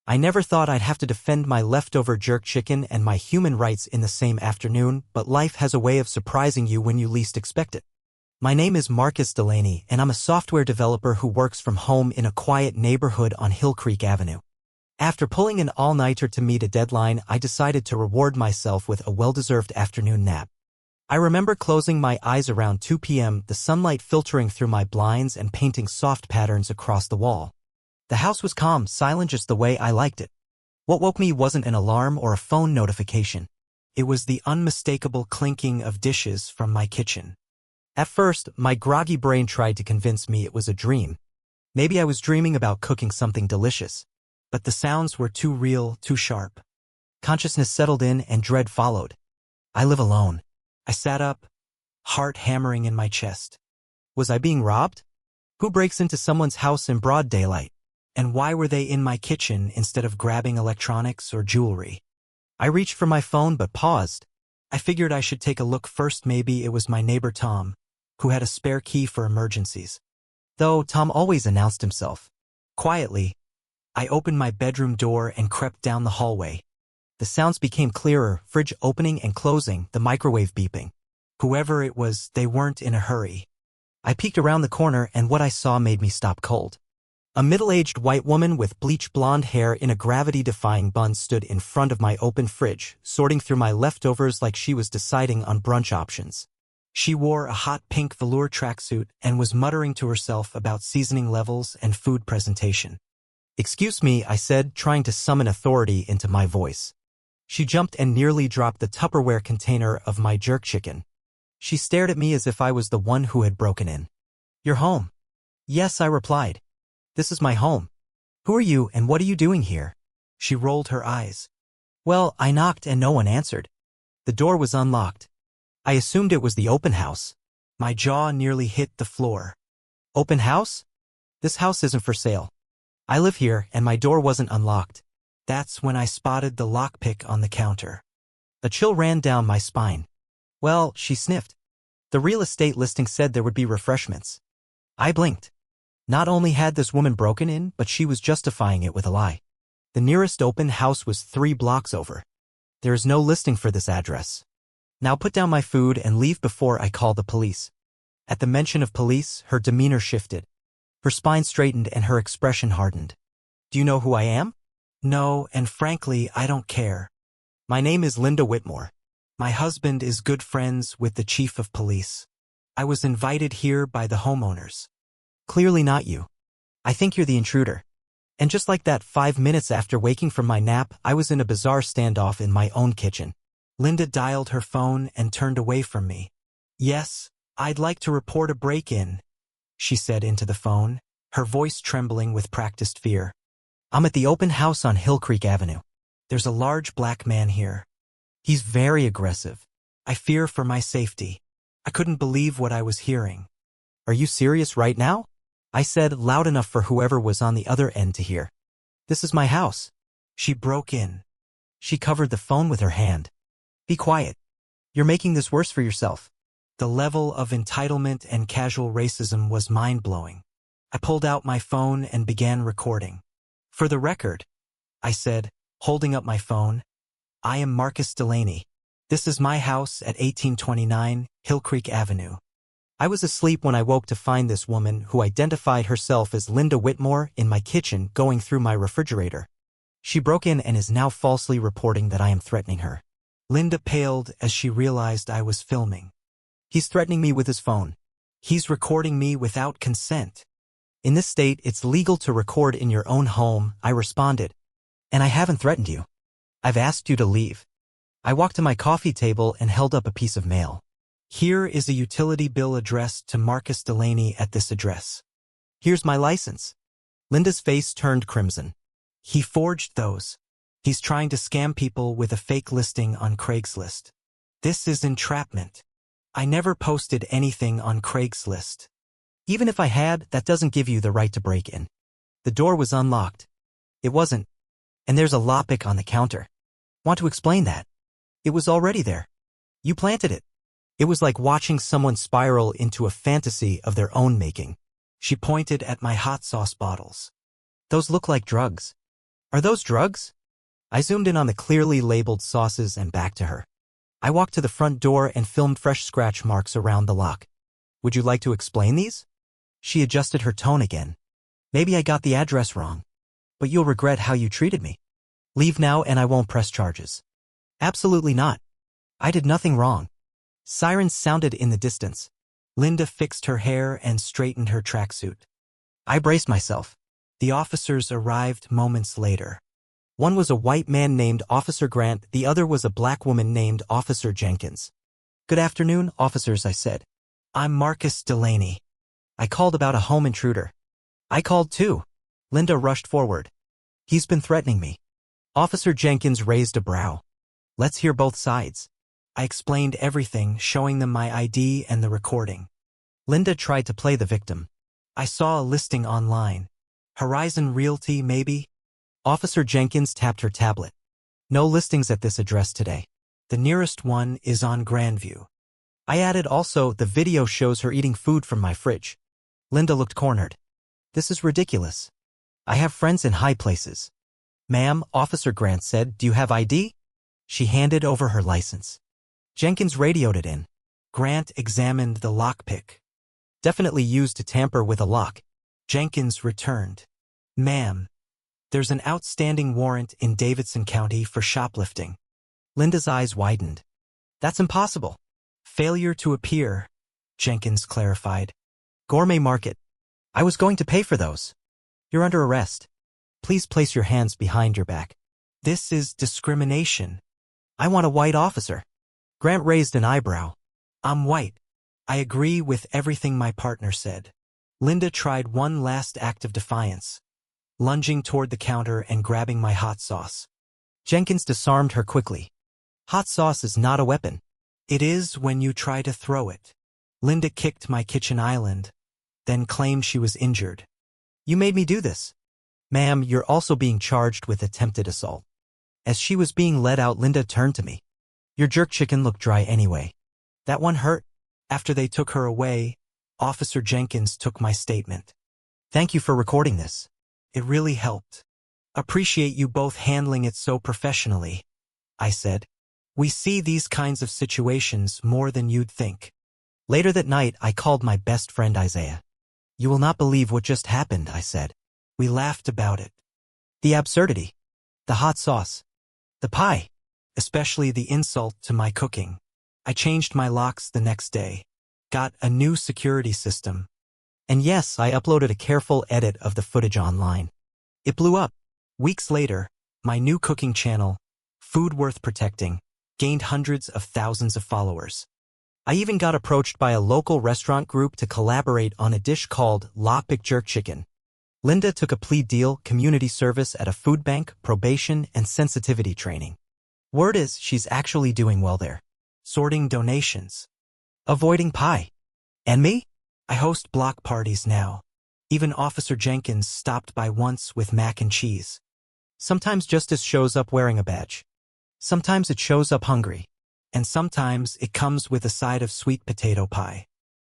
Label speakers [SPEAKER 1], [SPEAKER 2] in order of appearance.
[SPEAKER 1] I never thought I'd have to defend my leftover jerk chicken and my human rights in the same afternoon, but life has a way of surprising you when you least expect it. My name is Marcus Delaney, and I'm a software developer who works from home in a quiet neighborhood on Hill Creek Avenue. After pulling an all-nighter to meet a deadline, I decided to reward myself with a well-deserved afternoon nap. I remember closing my eyes around 2 p.m., the sunlight filtering through my blinds and painting soft patterns across the wall. The house was calm, silent, just the way I liked it. What woke me wasn't an alarm or a phone notification. It was the unmistakable clinking of dishes from my kitchen. At first, my groggy brain tried to convince me it was a dream. Maybe I was dreaming about cooking something delicious. But the sounds were too real, too sharp. Consciousness settled in and dread followed. I live alone. I sat up, heart hammering in my chest. Was I being robbed? Who breaks into someone's house in broad daylight? And why were they in my kitchen instead of grabbing electronics or jewelry? I reached for my phone but paused. I figured I should take a look first. Maybe it was my neighbor Tom, who had a spare key for emergencies. Though Tom always announced himself. Quietly, I opened my bedroom door and crept down the hallway. The sounds became clearer, fridge opening and closing, the microwave beeping. Whoever it was, they weren't in a hurry. I peeked around the corner and what I saw made me stop cold. A middle-aged white woman with bleach blonde hair in a gravity-defying bun stood in front of my open fridge, sorting through my leftovers like she was deciding on brunch options. She wore a hot pink velour tracksuit and was muttering to herself about seasoning levels and food presentation. "Excuse me," I said, trying to summon authority into my voice. She jumped and nearly dropped the Tupperware container of my jerk chicken. She stared at me as if I was the one who had broken in. "You're home." "Yes," I replied. "This is my home." "Who are you and what are you doing here?" She rolled her eyes. "Well, I knocked and no one answered. The door was unlocked. I assumed it was the open house." My jaw nearly hit the floor. "Open house? This house isn't for sale. I live here and my door wasn't unlocked." That's when I spotted the lockpick on the counter. A chill ran down my spine. "Well," she sniffed. "The real estate listing said there would be refreshments." I blinked. Not only had this woman broken in, but she was justifying it with a lie. The nearest open house was 3 blocks over. "There is no listing for this address. Now put down my food and leave before I call the police." At the mention of police, her demeanor shifted. Her spine straightened and her expression hardened. "Do you know who I am?" "No, and frankly, I don't care. My name is Linda Whitmore. My husband is good friends with the chief of police. I was invited here by the homeowners." "Clearly not you. I think you're the intruder." And just like that, 5 minutes after waking from my nap, I was in a bizarre standoff in my own kitchen. Linda dialed her phone and turned away from me. "Yes, I'd like to report a break-in," she said into the phone, her voice trembling with practiced fear. "I'm at the open house on Hill Creek Avenue. There's a large black man here. He's very aggressive. I fear for my safety." I couldn't believe what I was hearing. "Are you serious right now?" I said, loud enough for whoever was on the other end to hear. "This is my house." She broke in. She covered the phone with her hand. "Be quiet. You're making this worse for yourself." The level of entitlement and casual racism was mind-blowing. I pulled out my phone and began recording. "For the record," I said, holding up my phone, "I am Marcus Delaney. This is my house at 1829 Hill Creek Avenue. I was asleep when I woke to find this woman, who identified herself as Linda Whitmore, in my kitchen going through my refrigerator. She broke in and is now falsely reporting that I am threatening her." Linda paled as she realized I was filming. "He's threatening me with his phone. He's recording me without consent. In this state, it's legal to record in your own home," I responded. "And I haven't threatened you. I've asked you to leave." I walked to my coffee table and held up a piece of mail. "Here is a utility bill addressed to Marcus Delaney at this address. Here's my license." Linda's face turned crimson. "He forged those. He's trying to scam people with a fake listing on Craigslist. This is entrapment. I never posted anything on Craigslist." "Even if I had, that doesn't give you the right to break in. The door was unlocked." "It wasn't. And there's a lockpick on the counter." "Want to explain that?" "It was already there. You planted it." It was like watching someone spiral into a fantasy of their own making. She pointed at my hot sauce bottles. "Those look like drugs. Are those drugs? I zoomed in on the clearly labeled sauces and back to her. I walked to the front door and filmed fresh scratch marks around the lock. Would you like to explain these? She adjusted her tone again. Maybe I got the address wrong. But you'll regret how you treated me. Leave now and I won't press charges. Absolutely not. I did nothing wrong. Sirens sounded in the distance. Linda fixed her hair and straightened her tracksuit. I braced myself. The officers arrived moments later. One was a white man named Officer Grant, the other was a black woman named Officer Jenkins. Good afternoon, officers, I said. I'm Marcus Delaney. I called about a home intruder. I called too. Linda rushed forward. He's been threatening me. Officer Jenkins raised a brow. Let's hear both sides. I explained everything, showing them my ID and the recording. Linda tried to play the victim. I saw a listing online. Horizon Realty, maybe? Officer Jenkins tapped her tablet. No listings at this address today. The nearest one is on Grandview. I added also, the video shows her eating food from my fridge. Linda looked cornered. This is ridiculous. I have friends in high places. Ma'am, Officer Grant said, do you have ID? She handed over her license. Jenkins radioed it in. Grant examined the lockpick. Definitely used to tamper with a lock. Jenkins returned. Ma'am, there's an outstanding warrant in Davidson County for shoplifting. Linda's eyes widened. That's impossible. Failure to appear, Jenkins clarified. Gourmet Market. I was going to pay for those. You're under arrest. Please place your hands behind your back. This is discrimination. I want a white officer. Grant raised an eyebrow. I'm white. I agree with everything my partner said. Linda tried one last act of defiance, lunging toward the counter and grabbing my hot sauce. Jenkins disarmed her quickly. Hot sauce is not a weapon. It is when you try to throw it. Linda kicked my kitchen island, then claimed she was injured. You made me do this. Ma'am, you're also being charged with attempted assault. As she was being led out, Linda turned to me. Your jerk chicken looked dry anyway. That one hurt. After they took her away, Officer Jenkins took my statement. Thank you for recording this. It really helped. Appreciate you both handling it so professionally, I said. We see these kinds of situations more than you'd think. Later that night, I called my best friend Isaiah. You will not believe what just happened, I said. We laughed about it. The absurdity. The hot sauce. The pie. Especially the insult to my cooking. I changed my locks the next day. Got a new security system. And yes, I uploaded a careful edit of the footage online. It blew up. Weeks later, my new cooking channel, Food Worth Protecting, gained hundreds of thousands of followers. I even got approached by a local restaurant group to collaborate on a dish called lockpick jerk chicken. Linda took a plea deal, community service at a food bank, probation, and sensitivity training. Word is she's actually doing well there. Sorting donations. Avoiding pie. And me? I host block parties now. Even Officer Jenkins stopped by once with mac and cheese. Sometimes justice shows up wearing a badge. Sometimes it shows up hungry. And sometimes it comes with a side of sweet potato pie.